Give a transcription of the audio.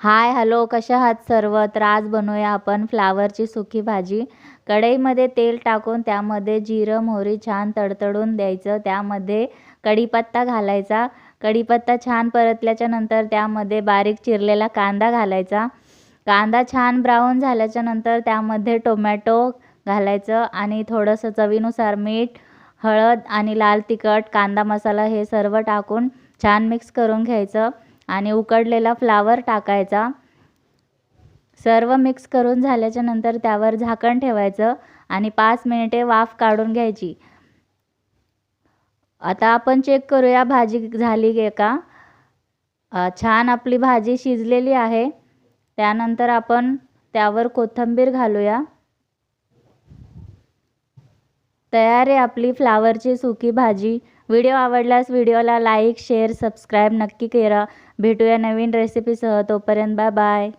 Hi hello कशा आहात सर्व. तर आज बनवूया आपण फ्लावरची सुकी भाजी. कढईमध्ये तेल टाकून त्यामध्ये जिरं मोहरी छान तडतडून द्यायचं. त्यामध्ये कढीपत्ता घालायचा. कढीपत्ता छान परतल्याच्या नंतर त्यामध्ये बारीक चिरलेला कांदा घालायचा. कांदा छान ब्राऊन झाल्याच्या नंतर त्यामध्ये टोमॅटो घालायचं आणि थोडंसं चवीनुसार मीठ, हळद आणि लाल तिखट, कांदा मसाला हे सर्व टाकून छान मिक्स करून घ्यायचं आणि उकडलेला फ्लावर टाकायचा. सर्व मिक्स करून झाल्याच्या नंतर त्यावर झाकण ठेवायचं आणि 5 मिनिटे वाफ काढून घ्यायची. आता आपण चेक करूया भाजी झाली आहे का. छान आपली भाजी शिजलेली आहे. त्यानंतर आपण त्यावर कोथिंबीर घालूया. तयार आहे आपली फ्लावरची सुकी भाजी. व्हिडिओ आवडल्यास व्हिडिओला लाईक शेअर सबस्क्राईब नक्की करा. भेटूया नवीन रेसिपीसह. तोपर्यंत बाय बाय.